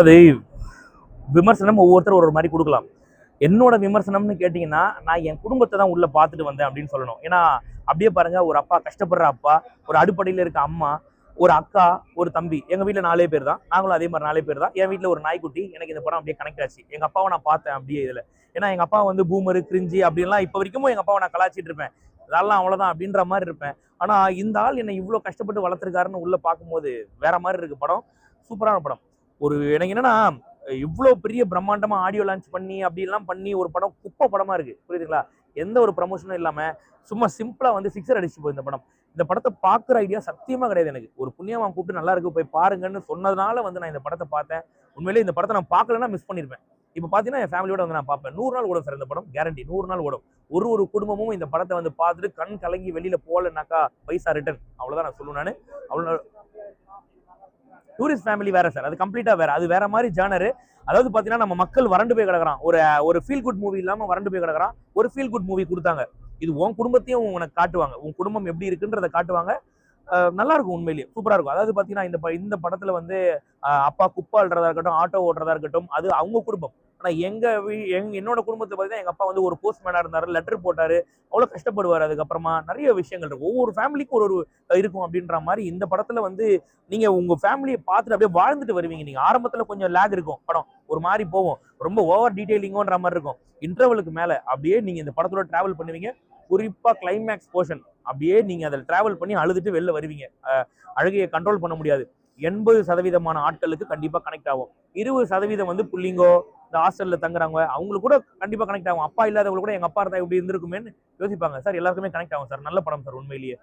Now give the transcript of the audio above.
அது விமர்சனம் ஒவ்வொருத்தர் ஒரு மாதிரி கொடுக்கலாம். என்னோட விமர்சனம்னு கேட்டிங்கன்னா, நான் என் குடும்பத்தை தான் உள்ள பார்த்துட்டு வந்தேன் அப்படின்னு சொல்லணும். ஏன்னா அப்படியே பாருங்க, ஒரு அப்பா கஷ்டப்படுற அப்பா, ஒரு அடிப்படையில் இருக்க அம்மா, ஒரு அக்கா, ஒரு தம்பி. எங்க வீட்டில் 4 பேர் தான். நாங்களும் அதே மாதிரி 4 பேர் தான். என் வீட்டில் ஒரு நாய்க்குட்டி. எனக்கு இந்த படம் அப்படியே கனெக்ட் ஆச்சு. எங்க அப்பாவை நான் பார்த்தேன் அப்படியே இதுல. ஏன்னா எங்க அப்பா வந்து பூமரு, கிரிஞ்சி அப்படின்லாம் இப்போ வரைக்கும் எங்க அப்பாவை நான் கலாச்சிட்டு இருப்பேன். அதெல்லாம் அவ்வளவுதான் அப்படின்ற மாதிரி இருப்பேன். ஆனா இந்த ஆள் என்னை இவ்வளவு கஷ்டப்பட்டு வளர்த்துருக்காருன்னு உள்ள பார்க்கும்போது வேற மாதிரி இருக்கு படம். சூப்பரான படம். ஒரு எனக்கு என்னன்னா, இவ்வளவு பெரிய பிரம்மாண்டமா ஆடியோ லான்ச் பண்ணி அப்படி எல்லாம் பண்ணி ஒரு படம் குப்பை படமா இருக்கு. புரியுதுங்களா? எந்த ஒரு ப்ரமோஷனும் இல்லாம சும்மா சிம்பிளா வந்து சிக்ஸர் அடிச்சு போய் இந்த படம். இந்த படத்தை பாக்குற ஐடியா சத்தியமா கிடையாது எனக்கு. ஒரு புண்ணியவான் கூப்பிட்டு நல்லா இருக்கு போய் பாருங்கன்னு சொன்னதுனால வந்து நான் இந்த படத்தை பார்த்தேன். உண்மையிலேயே இந்த படத்தை நான் பார்க்கலன்னா மிஸ் பண்ணிருப்பேன். இப்ப பாத்தீங்கன்னா என் ஃபேமிலியோட வந்து நான் பார்ப்பேன். 100 நாள் ஓடும் சார் இந்த படம். கேரண்டி 100 நாள் ஓடும். ஒரு குடும்பமும் இந்த படத்தை வந்து பார்த்துட்டு கண் கலங்கி வெளியில போகலனாக்கா பைசா ரிட்டர்ன். அவ்வளவுதான் நான் சொல்லுவேன் நானு. அவ்வளவு டூரிஸ்ட் ஃபேமிலி வேற சார். அது கம்ப்ளீட்டா வேற. அது வேற மாதிரி ஜானர். அதாவது பாத்தீங்கன்னா நம்ம மக்கள் வறண்டு போய் கிடக்குறான். ஒரு ஃபீல் குட் மூவி இல்லாம வறண்டு போய் கிடக்குறான். ஒரு ஃபீல் குட் மூவி கொடுத்தாங்க. இது உன் குடும்பத்தையும் உனக்கு காட்டுவாங்க. உன் குடும்பம் எப்படி இருக்குன்றத காட்டுவாங்க. நல்லா இருக்கும் உண்மையிலேயே. சூப்பரா இருக்கும். அதாவது பாத்தீங்கன்னா இந்த படத்துல வந்து அப்பா குப்பை அள்ளுறதா இருக்கட்டும், ஆட்டோ ஓட்டுறதா இருக்கட்டும், அது அவங்க குடும்பம். ஆனா என்னோட குடும்பத்துல பாத்தீங்கன்னா எங்க அப்பா வந்து ஒரு போஸ்ட்மேனா இருந்தாரு, லெட்டர் போட்டாரு, அவ்வளவு கஷ்டப்படுவாரு. அதுக்கப்புறமா நிறைய விஷயங்கள் இருக்கு. ஒவ்வொரு ஃபேமிலிக்கும் ஒரு இருக்கும் அப்படின்ற மாதிரி இந்த படத்துல வந்து நீங்க உங்க ஃபேமிலியை பார்த்துட்டு அப்படியே வாழ்ந்துட்டு வருவீங்க. நீங்க ஆரம்பத்துல கொஞ்சம் லேக் இருக்கும் படம், ஒரு மாதிரி போவோம், ரொம்ப ஓவர் டீடைலிங்கோன்ற மாதிரி இருக்கும். இன்டர்வலுக்கு மேல அப்படியே நீங்க இந்த படத்தோட டிராவல் பண்ணுவீங்க. குறிப்பா கிளைமேக்ஸ் போர்ஷன் அப்படியே நீங்க அதில் டிராவல் பண்ணி அழுதுட்டு வெளில வருவீங்க. அழுகையை கண்ட்ரோல் பண்ண முடியாது. 80% ஆட்களுக்கு கண்டிப்பா கனெக்ட் ஆகும். 20% வந்து புள்ளிங்கோ, இந்த ஹாஸ்டல்ல தங்குறாங்க, அவங்களுக்கு கூட கண்டிப்பா கனெக்ட் ஆகும். அப்பா இல்லாதவங்க கூட எங்க அப்பா இருந்தா எப்படி இருந்திருக்குமேன்னு யோசிப்பாங்க சார். எல்லாருக்குமே கனெக்ட் ஆகும் சார். நல்ல படம் சார் உண்மையிலேயே.